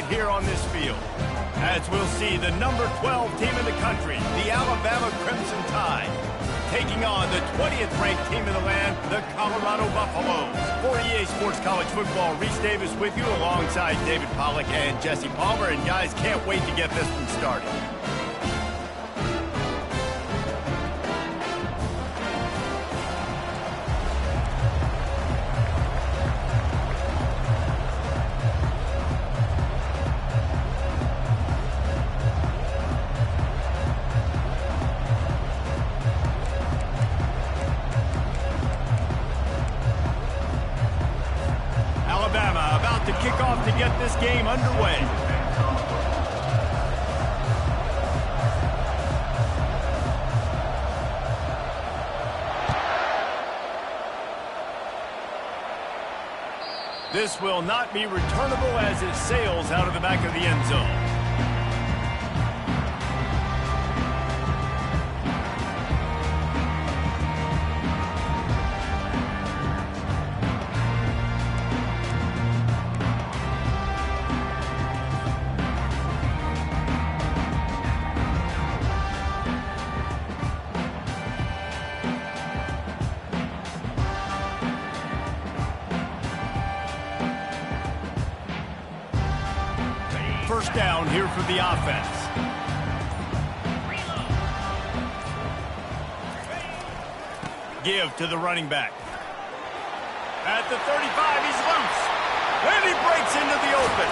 right here on this field. As we'll see the number 12 team in the country, the Alabama Crimson Tide, taking on the 20th ranked team in the land, the Colorado Buffaloes. For EA Sports College Football, Reese Davis with you alongside David Pollack and Jesse Palmer. And guys, can't wait to get this one started. To get this game underway. This will not be returnable as it sails out of the back of the end zone. First down here for the offense. Give to the running back. At the 35, he's loose. And he breaks into the open.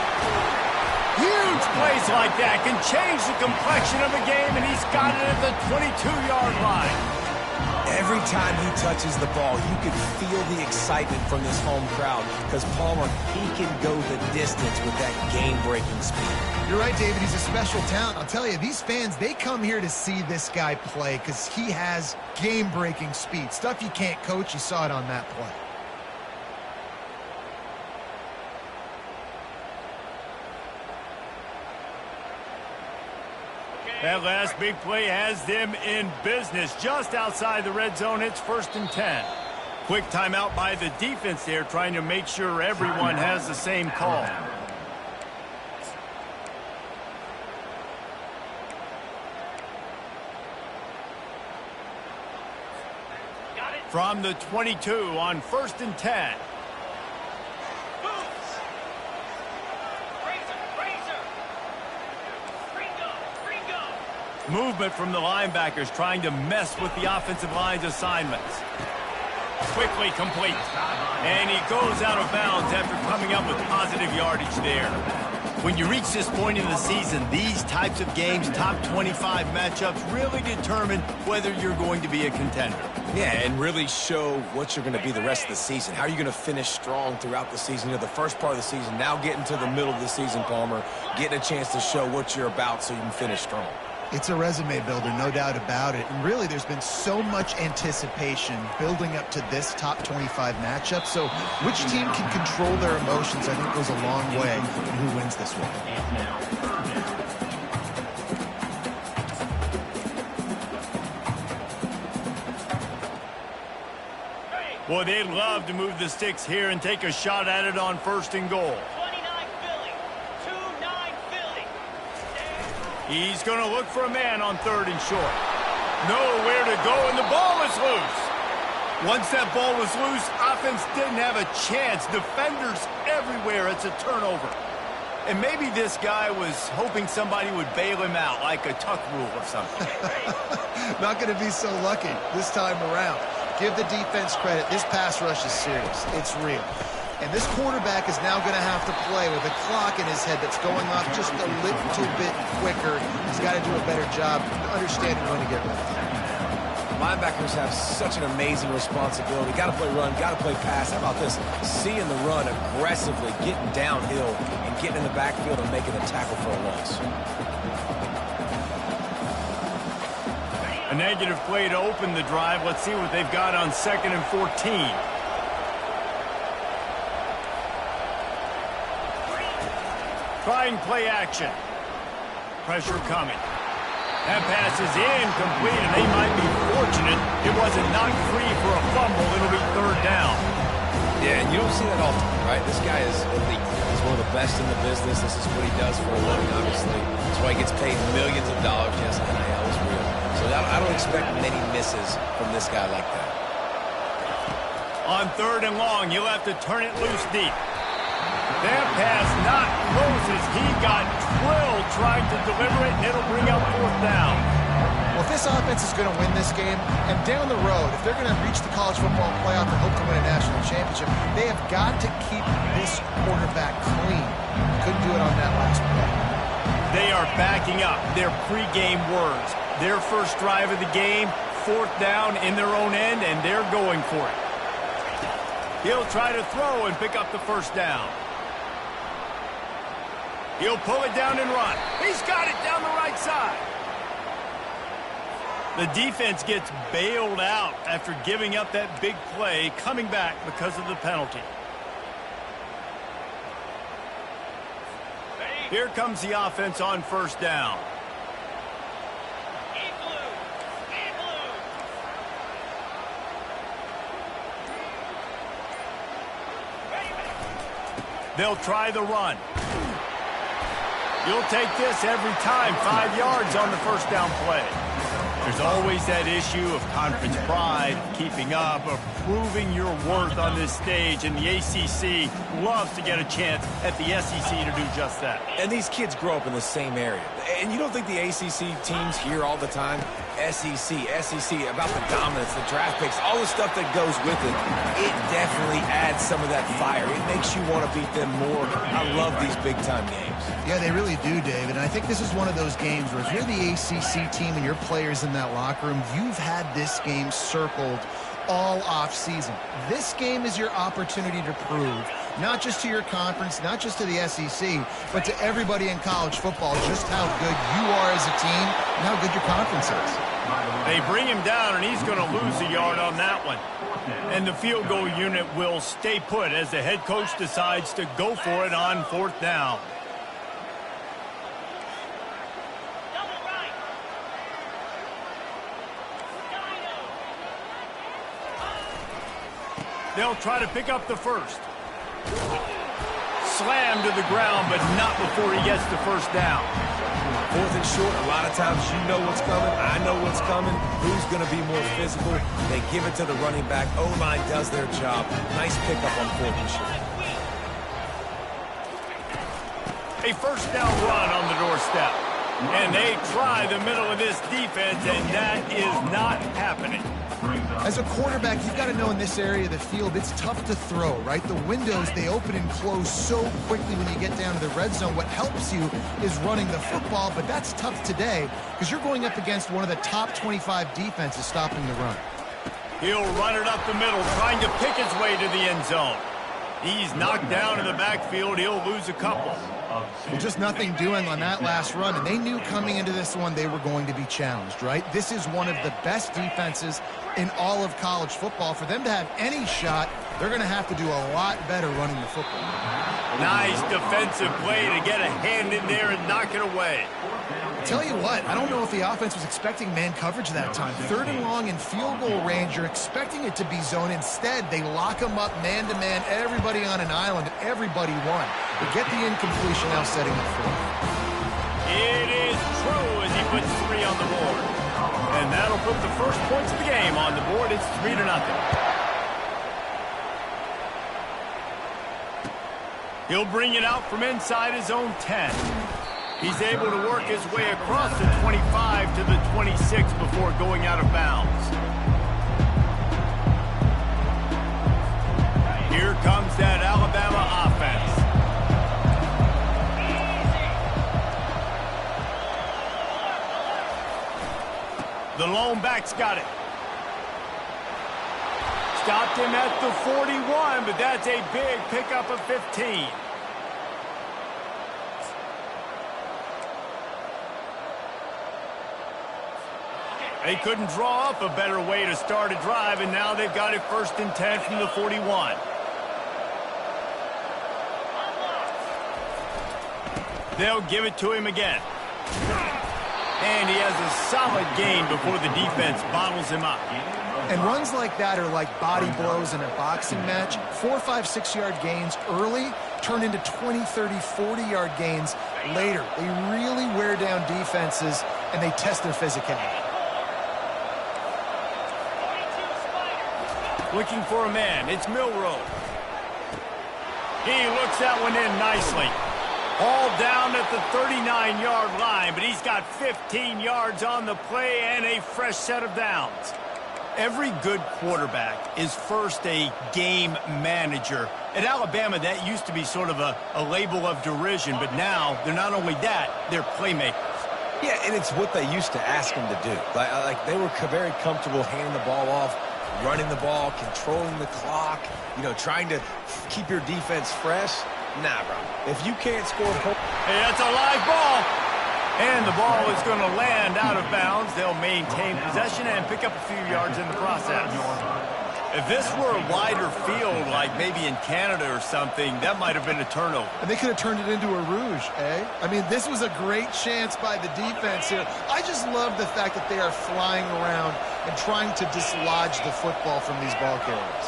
Huge plays like that can change the complexion of a game, and he's got it at the 22-yard line. Every time he touches the ball, you can feel the excitement from this home crowd because Palmer, he can go the distance with that game-breaking speed. You're right, David. He's a special talent. I'll tell you, these fans, they come here to see this guy play because he has game-breaking speed. Stuff you can't coach. You saw it on that play. That last big play has them in business just outside the red zone. It's 1st and 10. Quick timeout by the defense there, trying to make sure everyone has the same call. From the 22 on 1st and 10. Movement from the linebackers trying to mess with the offensive line's assignments. Quickly complete. And he goes out of bounds after coming up with positive yardage there. When you reach this point in the season, these types of games, top 25 matchups, really determine whether you're going to be a contender. Yeah, and really show what you're going to be the rest of the season. How are you going to finish strong throughout the season? You know, the first part of the season, now getting to the middle of the season, Palmer, getting a chance to show what you're about so you can finish strong. It's a resume builder, no doubt about it. And really, there's been so much anticipation building up to this top 25 matchup. So which team can control their emotions, I think, goes a long way in who wins this one. Boy, they'd love to move the sticks here and take a shot at it on 1st and goal. He's going to look for a man on 3rd and short. Nowhere to go, and the ball is loose. Once that ball was loose, offense didn't have a chance. Defenders everywhere. It's a turnover. And maybe this guy was hoping somebody would bail him out, like a tuck rule or something. Not going to be so lucky this time around. Give the defense credit. This pass rush is serious. It's real. And this quarterback is now going to have to play with a clock in his head that's going off just a little bit quicker. He's got to do a better job understanding when to get ready. Linebackers have such an amazing responsibility. Got to play run, got to play pass. How about this? Seeing the run aggressively, getting downhill, and getting in the backfield and making a tackle for a loss. A negative play to open the drive. Let's see what they've got on 2nd and 14. Trying play action. Pressure coming. That pass is incomplete, and they might be fortunate it wasn't knocked free for a fumble. It'll be 3rd down. Yeah, and you don't see that often, right? This guy is elite. He's one of the best in the business. This is what he does for a living, obviously. That's why he gets paid millions of dollars. Yes, NIL is real. So I don't expect many misses from this guy like that. On 3rd and long, you'll have to turn it loose deep. That pass not Moses. He got drilled trying to deliver it, and it'll bring up 4th down. Well, if this offense is going to win this game, and down the road, if they're going to reach the college football playoff and hope to win a national championship, they have got to keep this quarterback clean. Couldn't do it on that last play. They are backing up their pregame words. Their first drive of the game, 4th down in their own end, and they're going for it. He'll try to throw and pick up the 1st down. He'll pull it down and run. He's got it down the right side. The defense gets bailed out after giving up that big play, coming back because of the penalty. Here comes the offense on 1st down. They'll try the run. You'll take this every time. 5 yards on the 1st down play. There's always that issue of conference pride, keeping up, of proving your worth on this stage, and the ACC loves to get a chance at the SEC to do just that. And these kids grow up in the same area. And you don't think the ACC teams hear all the time, SEC, about the dominance, the draft picks, all the stuff that goes with it. It definitely adds some of that fire. It makes you want to beat them more. I love these big-time games. Yeah, they really do, David. And I think this is one of those games where if you're the ACC team and your players in that locker room, you've had this game circled all off season. This game is your opportunity to prove, not just to your conference, not just to the SEC, but to everybody in college football, just how good you are as a team and how good your conference is. They bring him down, and he's going to lose a yard on that one. And the field goal unit will stay put as the head coach decides to go for it on 4th down. They'll try to pick up the 1st. Slam to the ground, but not before he gets the 1st down. 4th and short, a lot of times you know what's coming. I know what's coming. Who's going to be more physical? They give it to the running back. O-line does their job. Nice pickup on 4th and short. A 1st down run on the doorstep. And they try the middle of this defense, and that is not happening. As a quarterback, you've got to know in this area of the field, it's tough to throw, right? The windows, they open and close so quickly when you get down to the red zone. What helps you is running the football, but that's tough today because you're going up against one of the top 25 defenses stopping the run. He'll run it up the middle, trying to pick his way to the end zone. He's knocked down in the backfield. He'll lose a couple. Well, just nothing doing on that last run, and they knew coming into this one they were going to be challenged, right? This is one of the best defenses in all of college football. For them to have any shot, they're going to have to do a lot better running the football. Nice defensive play to get a hand in there and knock it away. Tell you what, I don't know if the offense was expecting man coverage that time. 3rd and long in field goal range, you're expecting it to be zone. Instead, they lock them up man-to-man, everybody on an island, everybody won. They get the incompletion now setting up 4th. It is true as he puts 3 on the board. And that'll put the first points of the game on the board. It's 3-0. He'll bring it out from inside his own 10. He's able to work his way across the 25 to the 26 before going out of bounds. Here comes that Alabama offense. The lone back's got it. Stopped him at the 41, but that's a big pickup of 15. They couldn't draw up a better way to start a drive, and now they've got it 1st and 10 from the 41. They'll give it to him again. And he has a solid gain before the defense bottles him up. And runs like that are like body blows in a boxing match. 4, 5, 6 yard gains early turn into 20, 30, 40-yard gains later. They really wear down defenses, and they test their physicality. Looking for a man. It's Milrow. He looks that one in nicely. All down at the 39-yard line, but he's got 15 yards on the play and a fresh set of downs. Every good quarterback is first a game manager. At Alabama, that used to be sort of a label of derision, but now they're not only that, they're playmakers. Yeah, and it's what they used to ask them to do. Like they were very comfortable handing the ball off, running the ball, controlling the clock, trying to keep your defense fresh. Nah, bro. If you can't score points... Hey, that's a live ball. And the ball is going to land out of bounds. They'll maintain possession and pick up a few yards in the process. If this were a wider field, like maybe in Canada or something, that might have been a turnover. And they could have turned it into a rouge, eh? I mean, this was a great chance by the defense here. I just love the fact that they are flying around and trying to dislodge the football from these ball carriers.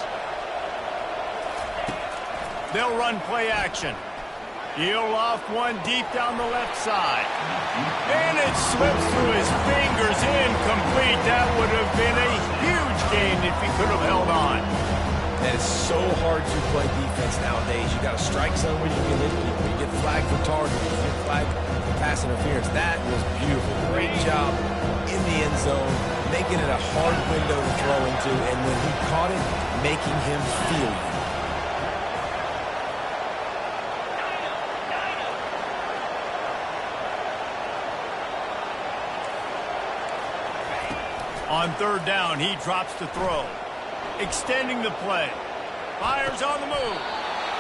They'll run play action. He'll off one deep down the left side. And it slips through his fingers, incomplete. That would have been a huge gain if he could have held on. And it's so hard to play defense nowadays. You got a strike zone where you can hit people. You get flagged for targeting. You get flagged for pass interference. That was beautiful. Great job in the end zone, making it a hard window to throw into. And when he caught it, making him feel it. On third down, he drops to throw. Extending the play. Fires on the move.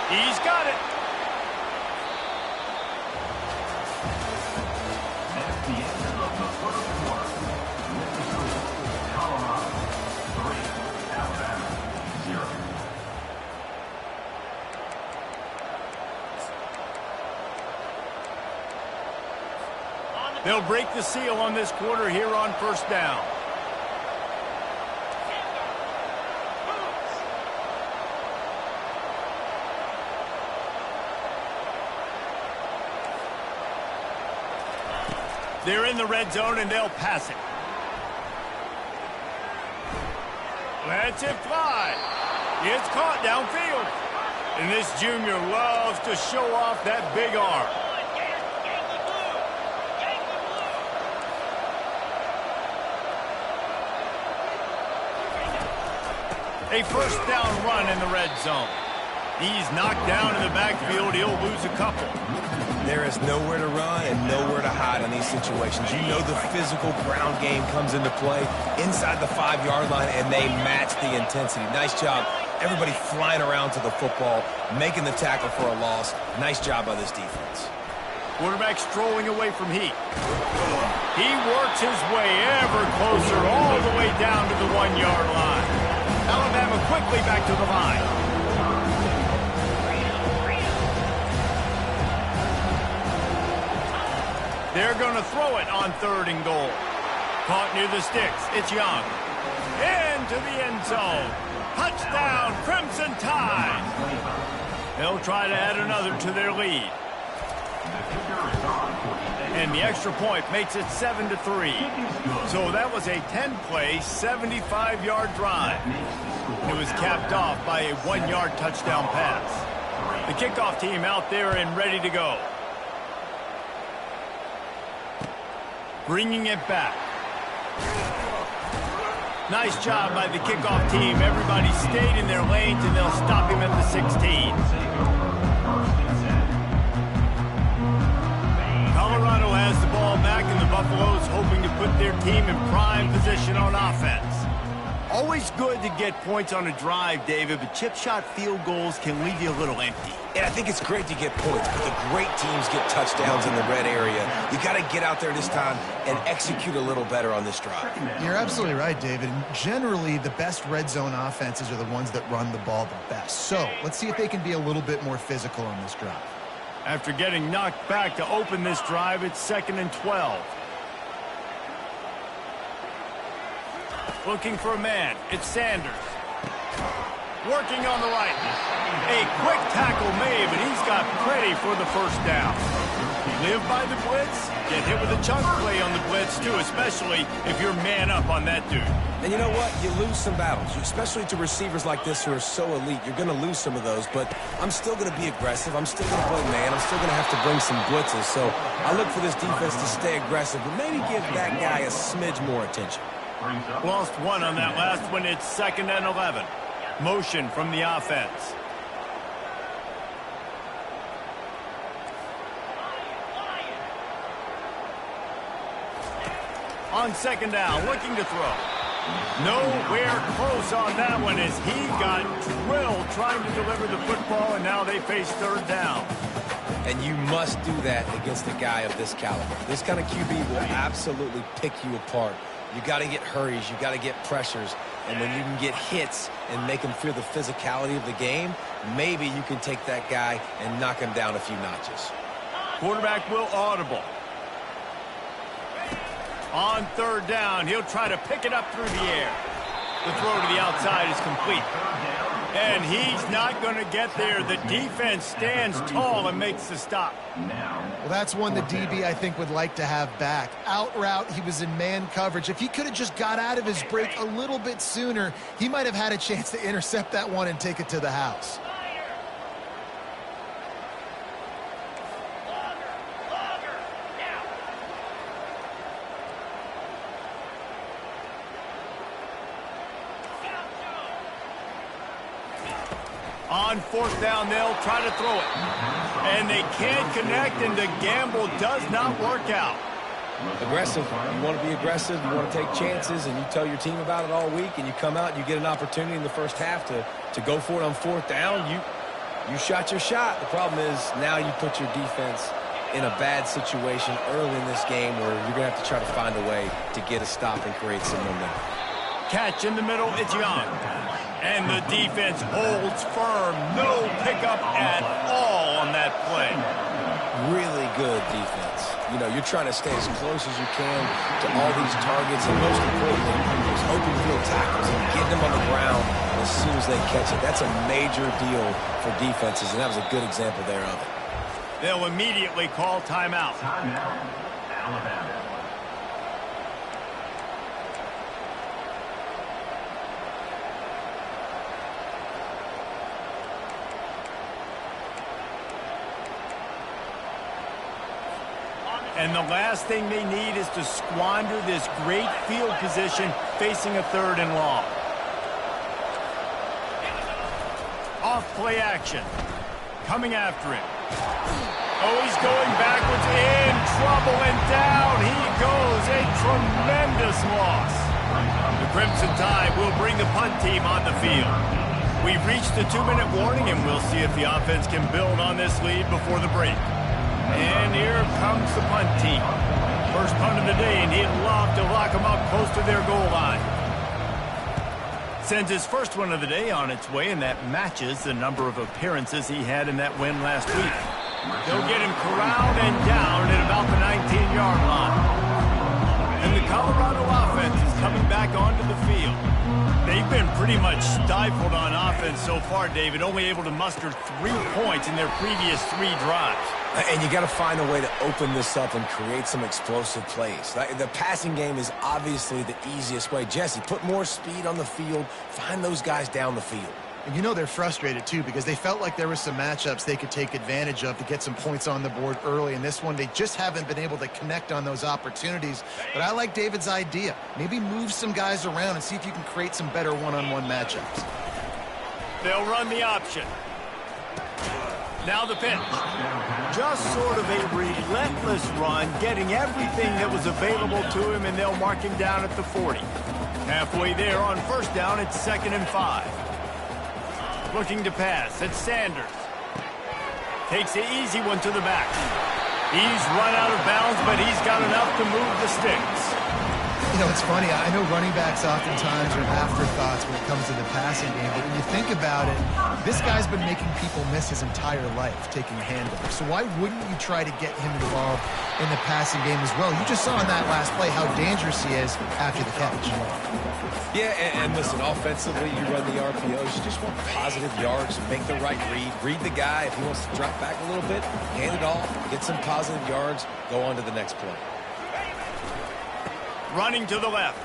He's got it. At the end of the first quarter, Colorado 3, Alabama 0. They'll break the seal on this quarter here on first down. They're in the red zone, and they'll pass it. Lets it fly. It's caught downfield. And this junior loves to show off that big arm. A first down run in the red zone. He's knocked down in the backfield. He'll lose a couple. There is nowhere to run and nowhere to hide in these situations. You know the physical ground game comes into play inside the 5-yard line, and they match the intensity. Nice job. Everybody flying around to the football, making the tackle for a loss. Nice job by this defense. Quarterback strolling away from Heat. He works his way ever closer all the way down to the 1-yard line. Alabama quickly back to the line. They're going to throw it on third and goal. Caught near the sticks. It's Young. Into the end zone. Touchdown, Crimson Tide. They'll try to add another to their lead. And the extra point makes it 7-3. So that was a 10-play, 75-yard drive. It was capped off by a 1-yard touchdown pass. The kickoff team out there and ready to go. Bringing it back. Nice job by the kickoff team. Everybody stayed in their lanes, and they'll stop him at the 16. Colorado has the ball back, and the Buffaloes hoping to put their team in prime position on offense. Always good to get points on a drive, David, but chip shot field goals can leave you a little empty. And I think it's great to get points, but the great teams get touchdowns in the red area. You got to get out there this time and execute a little better on this drive. You're absolutely right, David. Generally, the best red zone offenses are the ones that run the ball the best. So let's see if they can be a little bit more physical on this drive. After getting knocked back to open this drive, it's 2nd and 12. Looking for a man. It's Sanders. Working on the right. A quick tackle made, but he's got plenty for the first down. Live by the blitz, get hit with a chunk play on the blitz too, especially if you're man up on that dude. And you know what? You lose some battles, especially to receivers like this who are so elite. You're going to lose some of those, but I'm still going to be aggressive. I'm still going to play man. I'm still going to have to bring some blitzes. So I look for this defense to stay aggressive, but maybe give that guy a smidge more attention. Lost one on that last one. It's 2nd and 11. Motion from the offense. On 2nd down, looking to throw. Nowhere close on that one as he got drilled trying to deliver the football, and now they face 3rd down. And you must do that against a guy of this caliber. This kind of QB will absolutely pick you apart. You got to get hurries, you got to get pressures, and when you can get hits and make him feel the physicality of the game, maybe you can take that guy and knock him down a few notches. Quarterback will audible. On 3rd down, he'll try to pick it up through the air. The throw to the outside is complete. And he's not going to get there. The defense stands tall and makes the stop. Well, that's one the DB, I think, would like to have back. Out route, he was in man coverage. If he could have just got out of his break a little bit sooner, he might have had a chance to intercept that one and take it to the house. On 4th down, they'll try to throw it. And they can't connect, and the gamble does not work out. Aggressive. You want to be aggressive. You want to take chances, and you tell your team about it all week, and you come out and you get an opportunity in the first half to go for it on 4th down. You shot your shot. The problem is now you put your defense in a bad situation early in this game where you're going to have to try to find a way to get a stop and create some momentum. Catch in the middle, it's Young. And the defense holds firm. No pickup at all on that play. Really good defense. You know, you're trying to stay as close as you can to all these targets, and most importantly, those open field tackles and getting them on the ground as soon as they catch it. That's a major deal for defenses, and that was a good example there of it. They'll immediately call timeout. Timeout, Alabama. And the last thing they need is to squander this great field position facing a 3rd and long. Off play action. Coming after him. Oh, he's going backwards, in trouble, and down he goes. A tremendous loss. The Crimson Tide will bring the punt team on the field. We've reached the 2-minute warning, and we'll see if the offense can build on this lead before the break. And here comes the punt team. First punt of the day, and he'd love to lock them up close to their goal line. Sends his first one of the day on its way, and that matches the number of appearances he had in that win last week. They'll get him corralled and down at about the 19-yard line. And the Colorado offense is coming back onto the field. They've been pretty much stifled on offense so far, David, only able to muster 3 points in their previous 3 drives. And you got to find a way to open this up and create some explosive plays. The passing game is obviously the easiest way. Jesse, put more speed on the field. Find those guys down the field. And you know they're frustrated, too, because they felt like there were some matchups they could take advantage of to get some points on the board early. In this one, they just haven't been able to connect on those opportunities. But I like David's idea. Maybe move some guys around and see if you can create some better one-on-one matchups. They'll run the option. Now the pitch. Just sort of a relentless run, getting everything that was available to him, and they'll mark him down at the 40. Halfway there on 1st down, it's 2nd and 5. Looking to pass, it's Sanders. Takes the easy one to the back. He's run out of bounds, but he's got enough to move the sticks. You know, it's funny. I know running backs oftentimes are afterthoughts when it comes to the passing game, but when you think about it, this guy's been making people miss his entire life taking handoffs. So why wouldn't you try to get him involved in the passing game as well? You just saw in that last play how dangerous he is after the catch. Yeah, and listen, offensively, you run the RPOs. You just want positive yards, make the right read the guy. If he wants to drop back a little bit, hand it off, get some positive yards, go on to the next play. Running to the left.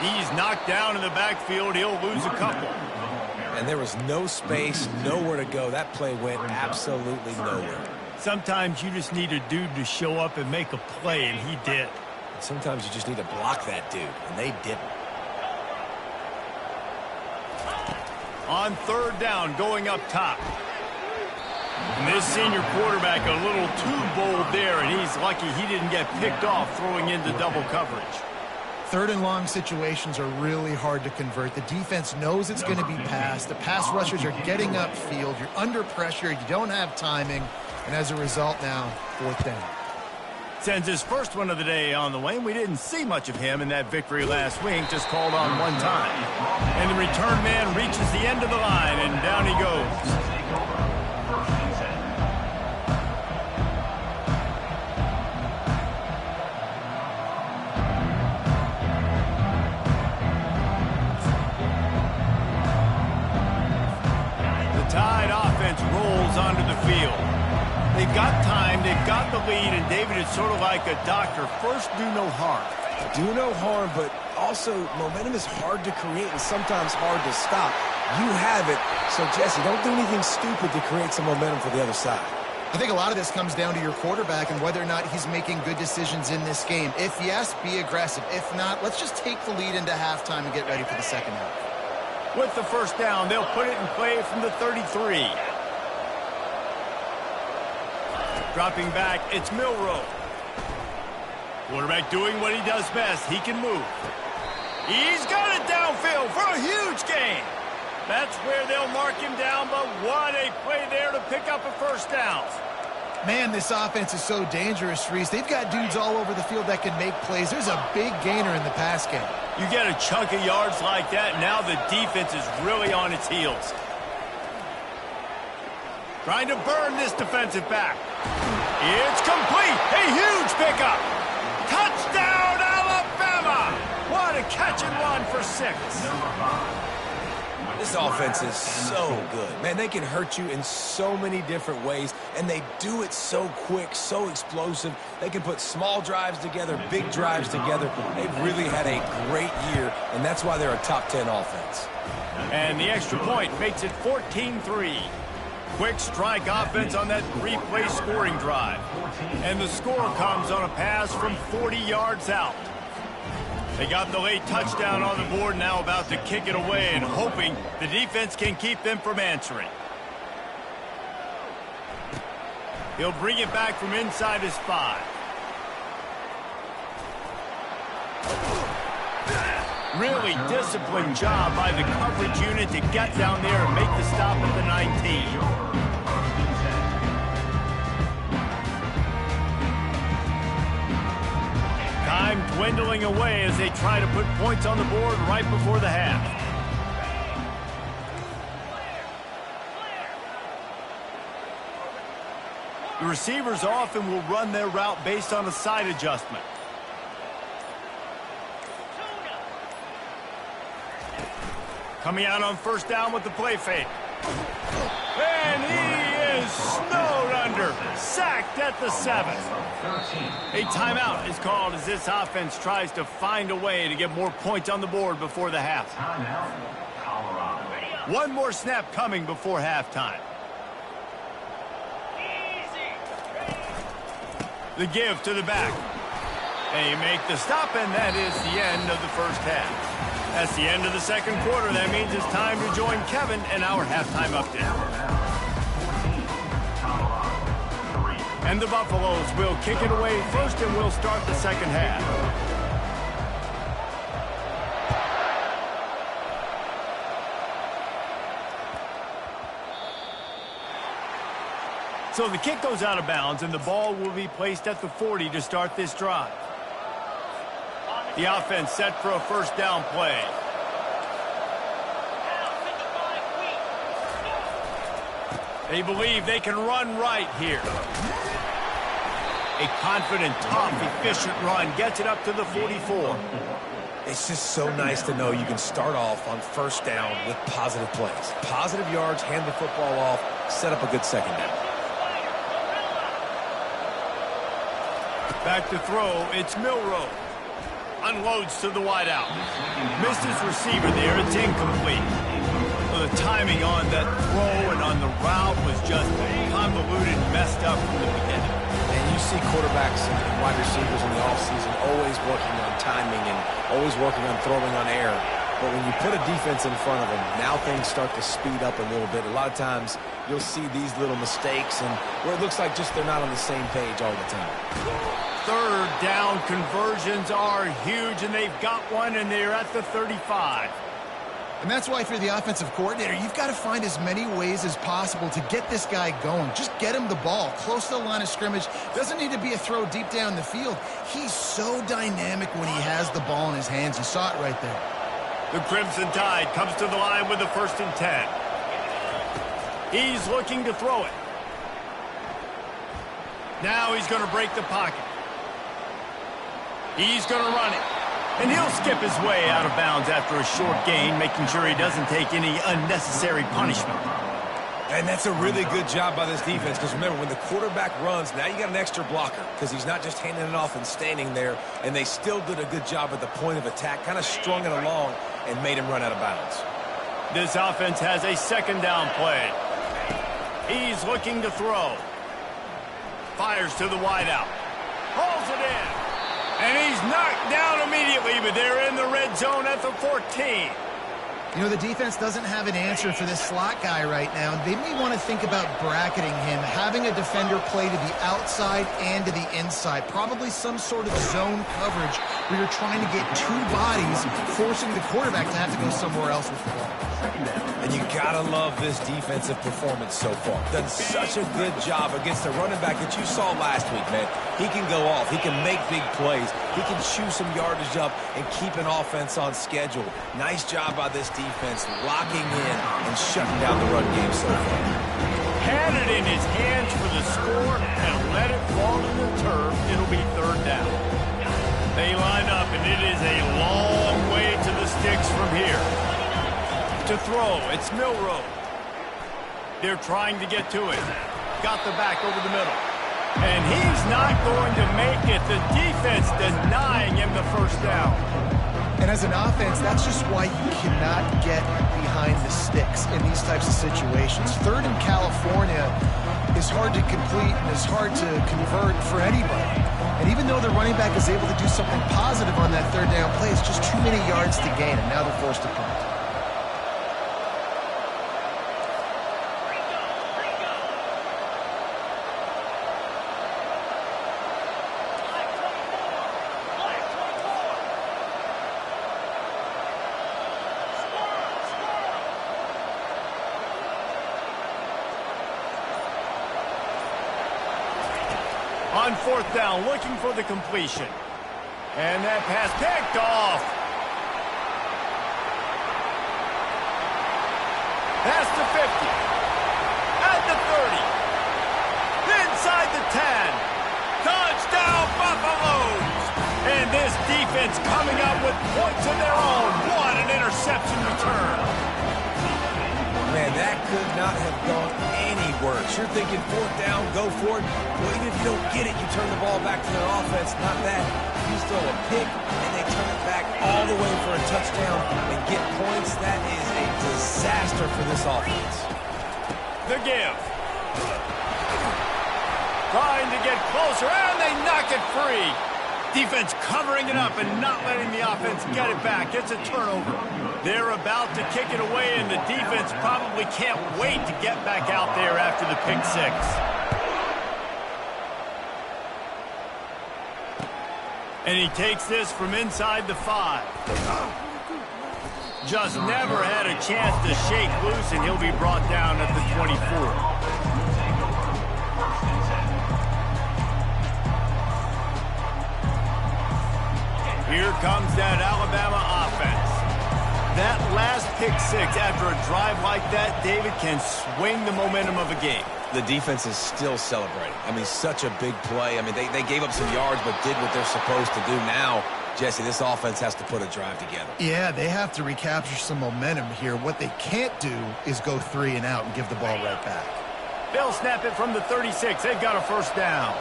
He's knocked down in the backfield. He'll lose a couple. And there was no space, nowhere to go. That play went absolutely nowhere. Sometimes you just need a dude to show up and make a play, and he did. Sometimes you just need to block that dude, and they didn't. On third down, going up top. And this senior quarterback a little too bold there, and he's lucky he didn't get picked off throwing into double coverage. Third and long situations are really hard to convert. The defense knows it's going to be passed. The pass rushers are getting upfield. You're under pressure. You don't have timing. And as a result now, fourth down. Sends his first one of the day on the way, and we didn't see much of him in that victory last week, just called on one time. And the return man reaches the end of the line, and down he goes. Tide offense rolls onto the field. They've got time, they've got the lead, and David, it's sort of like a doctor. First, do no harm. Do no harm, but also momentum is hard to create and sometimes hard to stop. You have it, so Jesse, don't do anything stupid to create some momentum for the other side. I think a lot of this comes down to your quarterback and whether or not he's making good decisions in this game. If yes, be aggressive. If not, let's just take the lead into halftime and get ready for the second half. With the first down, they'll put it in play from the 33. Dropping back, it's Milroe. Quarterback doing what he does best. He can move. He's got it downfield for a huge gain. That's where they'll mark him down, but what a play there to pick up a first down. Man, this offense is so dangerous, Reese. They've got dudes all over the field that can make plays. There's a big gainer in the pass game. You get a chunk of yards like that, now the defense is really on its heels. Trying to burn this defensive back. It's complete. A huge pickup. Touchdown, Alabama. What a catch and run for 6. This offense is so good. Man, they can hurt you in so many different ways, and they do it so quick, so explosive. They can put small drives together, big drives together. They've really had a great year, and that's why they're a top 10 offense. And the extra point makes it 14-3. Quick strike offense on that 3-play scoring drive. And the score comes on a pass from 40 yards out. They got the late touchdown on the board, now about to kick it away and hoping the defense can keep them from answering. He'll bring it back from inside his 5. Really disciplined job by the coverage unit to get down there and make the stop at the 19. Time dwindling away as they try to put points on the board right before the half. The receivers often will run their route based on a side adjustment. Coming out on first down with the play fake. And he is snowed under. Sacked at the 7. A timeout is called as this offense tries to find a way to get more points on the board before the half. One more snap coming before halftime. The give to the back. They make the stop, and that is the end of the first half. That's the end of the second quarter. That means it's time to join Kevin and our halftime update. And the Buffaloes will kick it away first, and we'll start the second half. So the kick goes out of bounds, and the ball will be placed at the 40 to start this drive. The offense set for a first down play. They believe they can run right here. A confident, tough, efficient run gets it up to the 44. It's just so nice to know you can start off on first down with positive plays. Positive yards, hand the football off, set up a good second down. Back to throw, it's Milroe. Unloads to the wideout. Missed his receiver there, it's incomplete. Well, the timing on that throw and on the route was just convoluted, messed up from the beginning. And you see quarterbacks and wide receivers in the offseason always working on timing and always working on throwing on air. But when you put a defense in front of them, now things start to speed up a little bit. A lot of times you'll see these little mistakes and where it looks like just they're not on the same page all the time. Third down conversions are huge, and they've got one, and they're at the 35. And that's why if you're the offensive coordinator, you've got to find as many ways as possible to get this guy going. Just get him the ball close to the line of scrimmage. Doesn't need to be a throw deep down the field. He's so dynamic when he has the ball in his hands. You saw it right there. The Crimson Tide comes to the line with a 1st and 10. He's looking to throw it. Now he's going to break the pocket. He's going to run it. And he'll skip his way out of bounds after a short gain, making sure he doesn't take any unnecessary punishment. And that's a really good job by this defense because remember, when the quarterback runs, now you got an extra blocker because he's not just handing it off and standing there, and they still did a good job at the point of attack, kind of strung it along and made him run out of bounds. This offense has a 2nd down play. He's looking to throw. Fires to the wideout. Pulls it in. And he's knocked down immediately, but they're in the red zone at the 14. You know, the defense doesn't have an answer for this slot guy right now. They may want to think about bracketing him, having a defender play to the outside and to the inside. Probably some sort of zone coverage where you're trying to get two bodies, forcing the quarterback to have to go somewhere else with the ball. And you gotta love this defensive performance so far. Done such a good job against the running back that you saw last week, man. He can go off. He can make big plays. He can chew some yardage up and keep an offense on schedule. Nice job by this defense locking in and shutting down the run game so far. Had it in his hands for the score and let it fall to the turf. It'll be 3rd down. They line up, and it is a long way to the sticks from here. To throw, it's Milroe. They're trying to get to it. Got the back over the middle. And he's not going to make it. The defense denying him the 1st down. And as an offense, that's just why you cannot get behind the sticks in these types of situations. 3rd in California is hard to complete and is hard to convert for anybody. And even though the running back is able to do something positive on that 3rd down play, it's just too many yards to gain, and now they're forced to punt. On 4th down, looking for the completion. And that pass picked off. Past the 50. At the 30. Inside the 10. Touchdown, Buffaloes! And this defense coming up with points of their own. What an interception return. Man, that could not have gone any worse. You're thinking 4th down, go for it. Well, even if you don't get it, you turn the ball back to their offense. Not that. You throw a pick, and they turn it back all the way for a touchdown and get points. That is a disaster for this offense. The give. Trying to get closer, and they knock it free. Defense covering it up and not letting the offense get it back. It's a turnover. They're about to kick it away, and the defense probably can't wait to get back out there after the pick 6. And he takes this from inside the 5. Just never had a chance to shake loose, and he'll be brought down at the 24. Here comes that Alabama offense. That last pick six after a drive like that, David, can swing the momentum of a game. The defense is still celebrating. I mean, such a big play. I mean, they gave up some yards but did what they're supposed to do. Now, Jesse, this offense has to put a drive together. Yeah, they have to recapture some momentum here. What they can't do is go 3 and out and give the ball right back. They'll snap it from the 36. They've got a first down.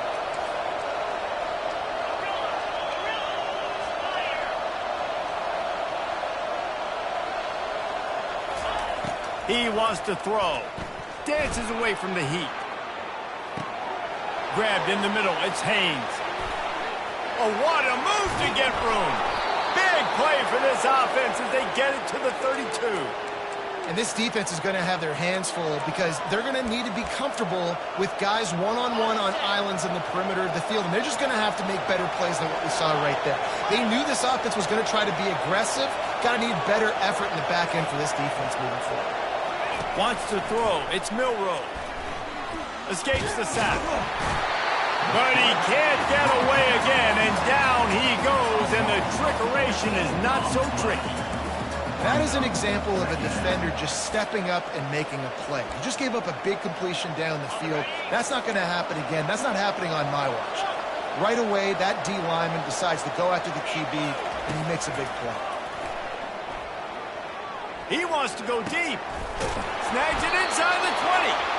He wants to throw. Dances away from the heat. Grabbed in the middle. It's Haynes. Oh, what a move to get room. Big play for this offense as they get it to the 32. And this defense is going to have their hands full because they're going to need to be comfortable with guys one-on-one on islands in the perimeter of the field. And they're just going to have to make better plays than what we saw right there. They knew this offense was going to try to be aggressive. Got to need better effort in the back end for this defense moving forward. Wants to throw. It's Milroe. Escapes the sack. But he can't get away again, and down he goes, and the trickeration is not so tricky. That is an example of a defender just stepping up and making a play. He just gave up a big completion down the field. That's not going to happen again. That's not happening on my watch. Right away, that D lineman decides to go after the QB, and he makes a big play. He wants to go deep. Snags it inside the 20.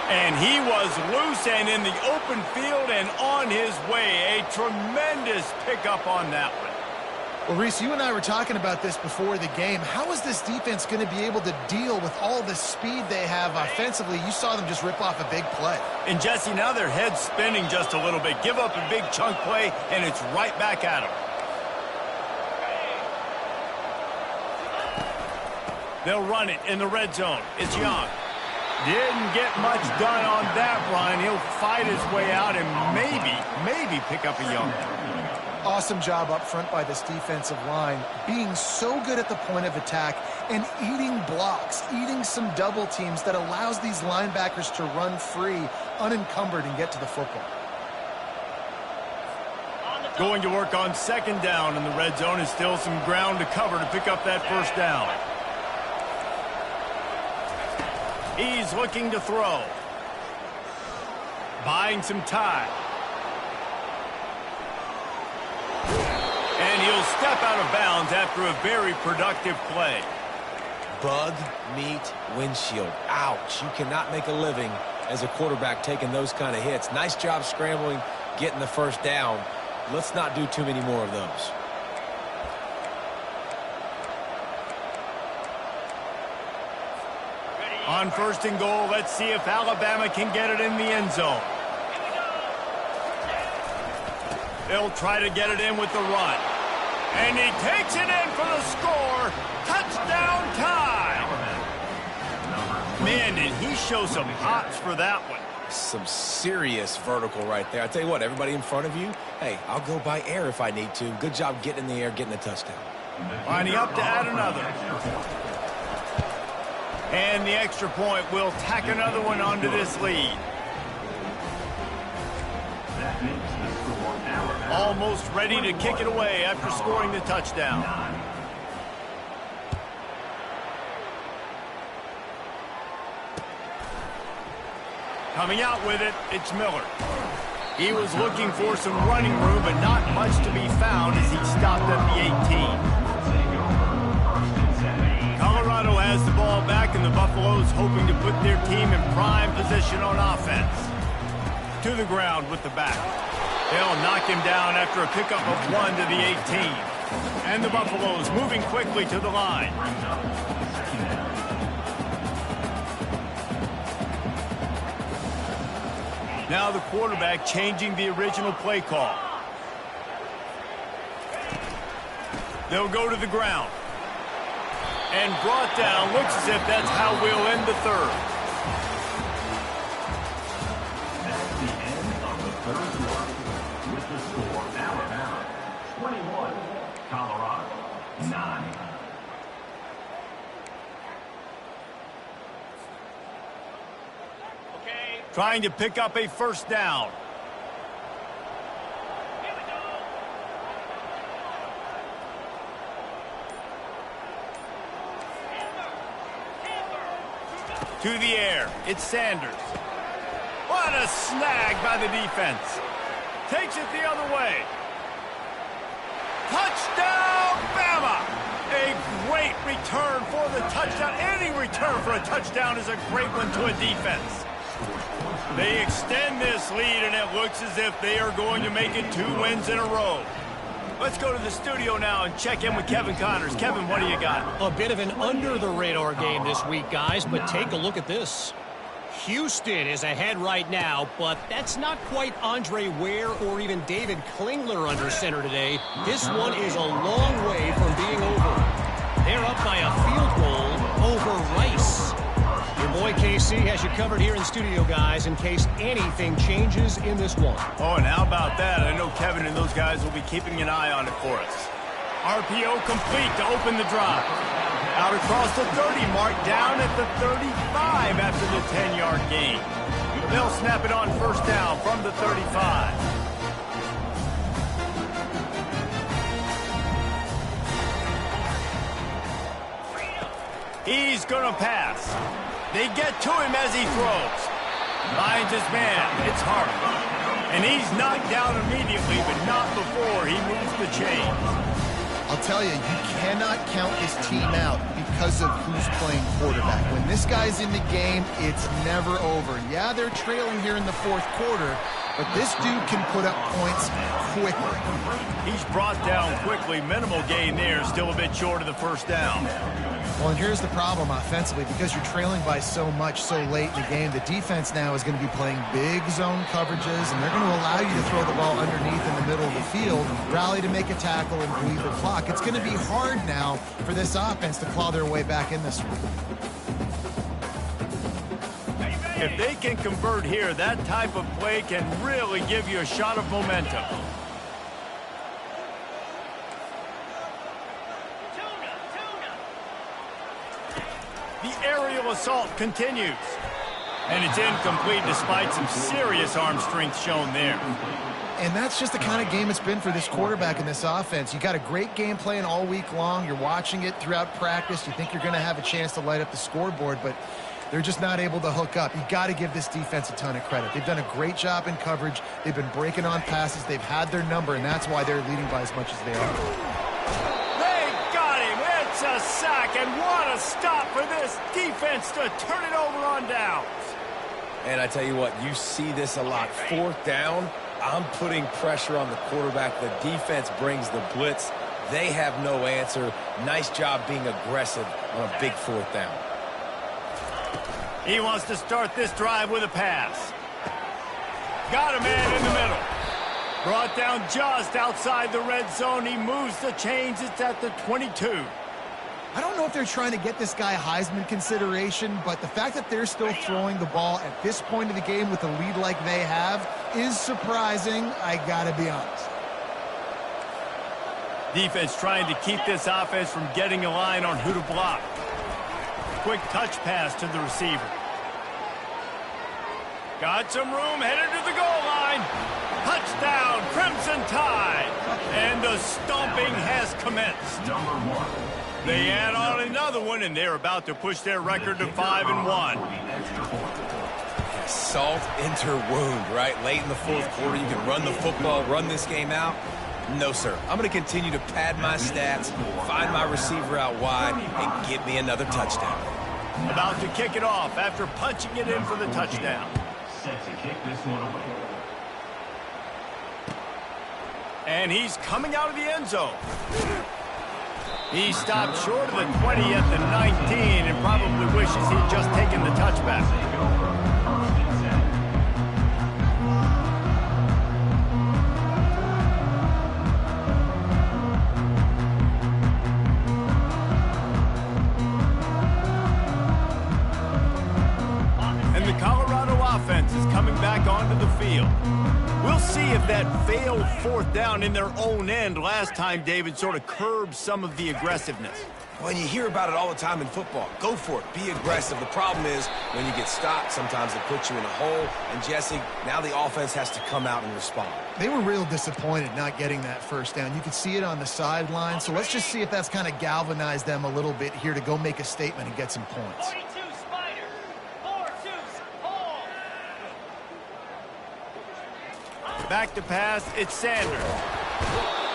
And he was loose and in the open field and on his way. A tremendous pickup on that one. Well, Reese, you and I were talking about this before the game. How is this defense going to be able to deal with all the speed they have offensively? You saw them just rip off a big play. And, Jesse, now their head's spinning just a little bit. Give up a big chunk play, and it's right back at them. They'll run it in the red zone. It's Young. Didn't get much done on that run. He'll fight his way out and maybe pick up a Young. Awesome job up front by this defensive line, being so good at the point of attack and eating blocks, eating some double teams that allows these linebackers to run free, unencumbered, and get to the football. Going to work on second down in the red zone is still some ground to cover to pick up that first down. He's looking to throw. Buying some time. And he'll step out of bounds after a very productive play. Bug, meat, windshield. Ouch. You cannot make a living as a quarterback taking those kind of hits. Nice job scrambling, getting the first down. Let's not do too many more of those. On first and goal, let's see if Alabama can get it in the end zone. They'll try to get it in with the run. And he takes it in for the score. Touchdown time. Man, did he show some hops for that one. Some serious vertical right there. I tell you what, everybody in front of you, hey, I'll go by air if I need to. Good job getting in the air, getting a touchdown. Lining up to add another. And the extra point will tack another one onto this lead. Almost ready to kick it away after scoring the touchdown. Coming out with it, it's Miller. He was looking for some running room, but not much to be found as he stopped at the 18. Colorado has the ball back, and the Buffaloes hoping to put their team in prime position on offense. To the ground with the back. They'll knock him down after a pickup of 1 to the 18. And the Buffaloes moving quickly to the line. Now the quarterback changing the original play call. They'll go to the ground. And brought down. Looks as if that's how we'll end the third. That's the end of the third quarter. With the score, Alabama 21, Colorado 9. Trying to pick up a first down. To the air. It's Sanders. What a snag by the defense. Takes it the other way. Touchdown, Bama! A great return for the touchdown. Any return for a touchdown is a great one to a defense. They extend this lead, and it looks as if they are going to make it 2 wins in a row. Let's go to the studio now and check in with Kevin Connors. Kevin, what do you got? A bit of an under-the-radar game this week, guys, but take a look at this. Houston is ahead right now, but that's not quite Andre Ware or even David Klingler under center today. This one is a long way from being over. They're up by a field goal over Rice. Your boy KC has you covered here in studio, guys, in case anything changes in this one. Oh, and how about that? I know Kevin and those guys will be keeping an eye on it for us. RPO complete to open the drive. Out across the 30 mark, down at the 35 after the 10-yard gain. They'll snap it on first down from the 35. He's going to pass. They get to him as he throws. Finds his man. It's Hart. And he's knocked down immediately, but not before he moves the chains. I'll tell you, you cannot count this team out because of who's playing quarterback. When this guy's in the game, it's never over. Yeah, they're trailing here in the fourth quarter, but this dude can put up points quickly. He's brought down quickly. Minimal gain there, still a bit short of the first down. Well, and here's the problem offensively. Because you're trailing by so much so late in the game, the defense now is going to be playing big zone coverages, and they're going to allow you to throw the ball underneath in the middle of the field, rally to make a tackle, and bleed the clock. It's going to be hard now for this offense to claw their way back in this one. If they can convert here, that type of play can really give you a shot of momentum. The aerial assault continues. And it's incomplete despite some serious arm strength shown there. And that's just the kind of game it's been for this quarterback in this offense. You got a great game plan all week long. You're watching it throughout practice. You think you're going to have a chance to light up the scoreboard, but they're just not able to hook up. You got to give this defense a ton of credit. They've done a great job in coverage. They've been breaking on passes. They've had their number, and that's why they're leading by as much as they are. They got him. It's a sack, and what a stop for this defense to turn it over on downs. And I tell you what, you see this a lot. Fourth down, I'm putting pressure on the quarterback. The defense brings the blitz. They have no answer. Nice job being aggressive on a big fourth down. He wants to start this drive with a pass. Got a man in the middle. Brought down just outside the red zone. He moves the chains. It's at the 22. I don't know if they're trying to get this guy Heisman consideration, but the fact that they're still throwing the ball at this point of the game with a lead like they have is surprising, I gotta be honest. Defense trying to keep this offense from getting a line on who to block. Quick touch pass to the receiver. Got some room, headed to the goal line. Touchdown, Crimson Tide. And the stomping has commenced. They add on another one, and they're about to push their record to 5-1. Salt into wound, right? Late in the fourth quarter, you can run the football, run this game out. No, sir. I'm going to continue to pad my stats, find my receiver out wide, and get me another touchdown. About to kick it off after punching it in for the touchdown. Set to kick this one away. And he's coming out of the end zone. He stopped short of the 20 at the 19 and probably wishes he'd just taken the touchback. And the Colorado offense is coming back onto the field. We'll see if that failed fourth down in their own end last time, David, sort of curbed some of the aggressiveness. Well, you hear about it all the time in football. Go for it. Be aggressive. The problem is when you get stopped, sometimes it puts you in a hole. And, Jesse, now the offense has to come out and respond. They were real disappointed not getting that first down. You could see it on the sideline. So let's just see if that's kind of galvanized them a little bit here to go make a statement and get some points. Back to pass, it's Sanders.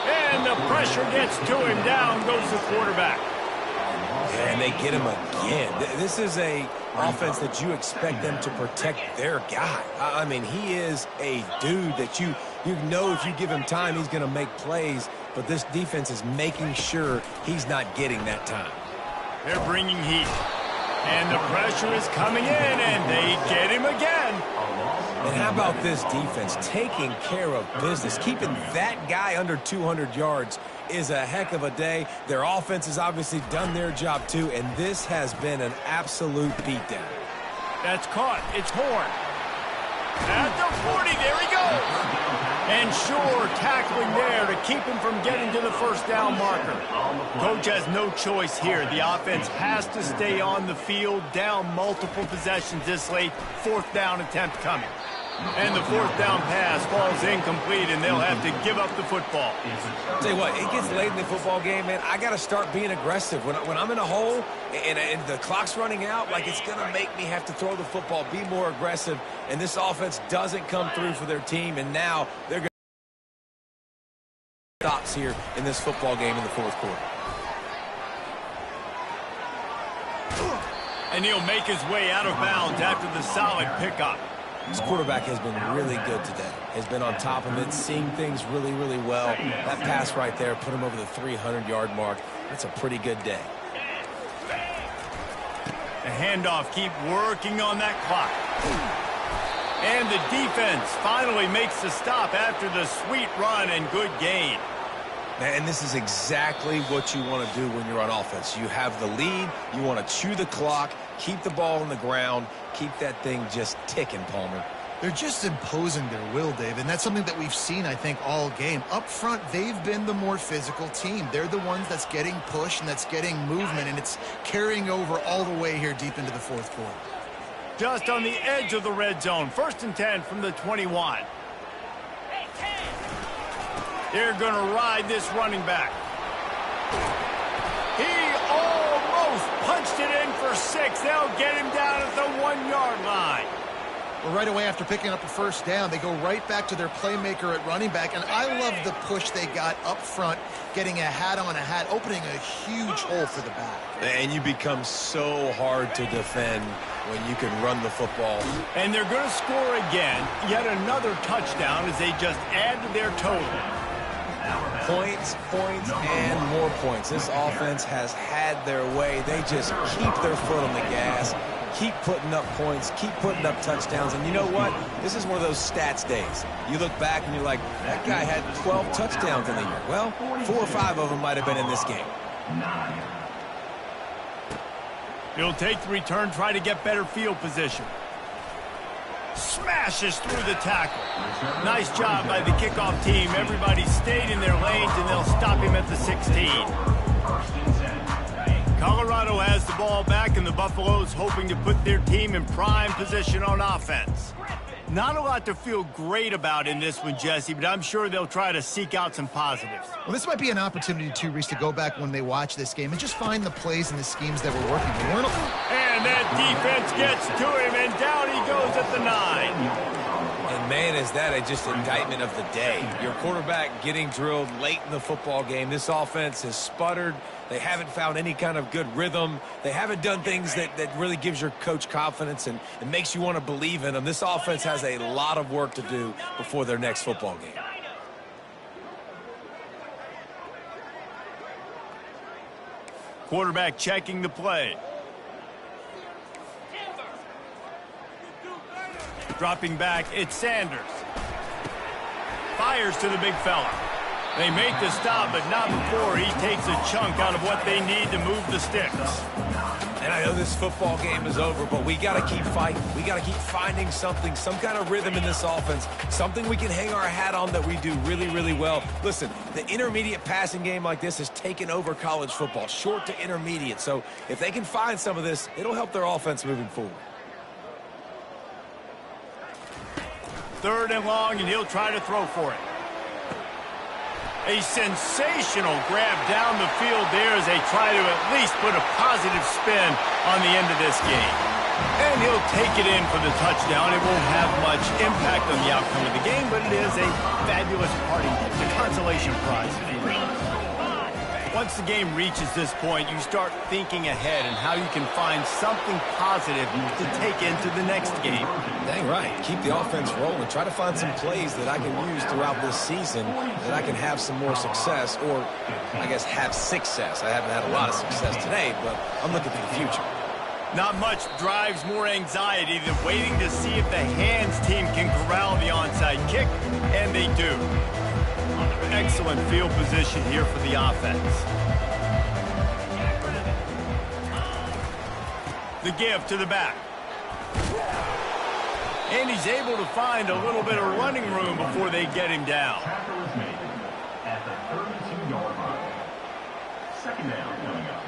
And the pressure gets to him. Down goes the quarterback. And they get him again. This is a offense that you expect them to protect their guy. I mean, he is a dude that you know if you give him time, he's going to make plays. But this defense is making sure he's not getting that time. They're bringing heat. And the pressure is coming in, and they get him again. And how about this defense taking care of business? Keeping that guy under 200 yards is a heck of a day. Their offense has obviously done their job too, and this has been an absolute beatdown. That's caught. It's Horn. At the 40, there he goes. And sure, tackling there to keep him from getting to the first down marker. Coach has no choice here. The offense has to stay on the field, down multiple possessions this late. Fourth down attempt coming. And the fourth down pass falls incomplete, and they'll have to give up the football. Tell you what, it gets late in the football game, man. I got to start being aggressive. When I'm in a hole and the clock's running out, like it's going to make me have to throw the football, be more aggressive. And this offense doesn't come through for their team, and now they're going to stops here in this football game in the fourth quarter. And he'll make his way out of bounds after the solid pickup. This quarterback has been really good today. Has been on top of it, seeing things really, really well. That pass right there put him over the 300-yard mark. That's a pretty good day. The handoff, keep working on that clock. And the defense finally makes the stop after the sweet run and good gain. And this is exactly what you want to do when you're on offense. You have the lead. You want to chew the clock, keep the ball on the ground, keep that thing just ticking, Palmer. They're just imposing their will, Dave, and that's something that we've seen, I think, all game. Up front, they've been the more physical team. They're the ones that's getting pushed and that's getting movement, and it's carrying over all the way here deep into the fourth quarter. Just on the edge of the red zone. 1st and 10 from the 21. They're going to ride this running back. He almost punched it in for 6. They'll get him down at the 1-yard line. Well, right away after picking up a first down, they go right back to their playmaker at running back, and I love the push they got up front, getting a hat on a hat, opening a huge hole for the back. And you become so hard to defend when you can run the football. And they're going to score again. Yet another touchdown as they just add to their total. Points, and more points. This offense has had their way. They just keep their foot on the gas, keep putting up points, keep putting up touchdowns. And you know what? This is one of those stats days. You look back and you're like, that guy had 12 touchdowns in the year. Well, 4 or 5 of them might have been in this game. He'll take the return, try to get better field position. Smashes through the tackle. Nice job by the kickoff team. Everybody stayed in their lanes, and they'll stop him at the 16. Colorado has the ball back, and the Buffaloes hoping to put their team in prime position on offense. Not a lot to feel great about in this one, Jesse, but I'm sure they'll try to seek out some positives. Well, this might be an opportunity, too, Reese, to go back when they watch this game and just find the plays and the schemes that were working. And that defense gets to him, and down he goes at the 9. And, man, is that just indictment of the day. Your quarterback getting drilled late in the football game. This offense has sputtered. They haven't found any kind of good rhythm. They haven't done things that really gives your coach confidence and it makes you want to believe in them. This offense has a lot of work to do before their next football game. Quarterback checking the play. Dropping back, it's Sanders. Fires to the big fella. They make the stop, but not before he takes a chunk out of what they need to move the sticks. And I know this football game is over, but we got to keep fighting. We got to keep finding something, some kind of rhythm in this offense, something we can hang our hat on that we do really, really well. Listen, the intermediate passing game like this has taken over college football, short to intermediate. So if they can find some of this, it'll help their offense moving forward. 3rd and long, and he'll try to throw for it. A sensational grab down the field there as they try to at least put a positive spin on the end of this game. And he'll take it in for the touchdown. It won't have much impact on the outcome of the game, but it is a fabulous parting gift, a consolation prize. Once the game reaches this point, you start thinking ahead and how you can find something positive to take into the next game. Dang right. Keep the offense rolling. Try to find some plays that I can use throughout this season that I can have some more success, or I guess have success. I haven't had a lot of success today, but I'm looking for the future. Not much drives more anxiety than waiting to see if the hands team can corral the onside kick, and they do. Excellent field position here for the offense. The give to the back. And he's able to find a little bit of running room before they get him down. Tackle is made at the 32-yard line. Second down coming up.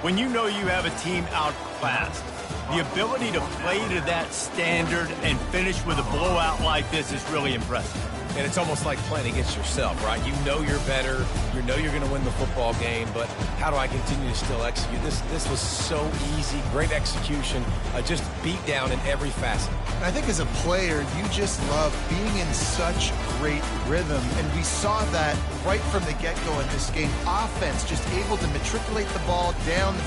When you know you have a team outclassed, the ability to play to that standard and finish with a blowout like this is really impressive. And it's almost like playing against yourself, right? You know you're better. You know you're going to win the football game, but how do I continue to still execute? This was so easy. Great execution. Just beat down in every facet. I think as a player, you just love being in such great rhythm, and we saw that right from the get-go in this game. Offense just able to matriculate the ball down the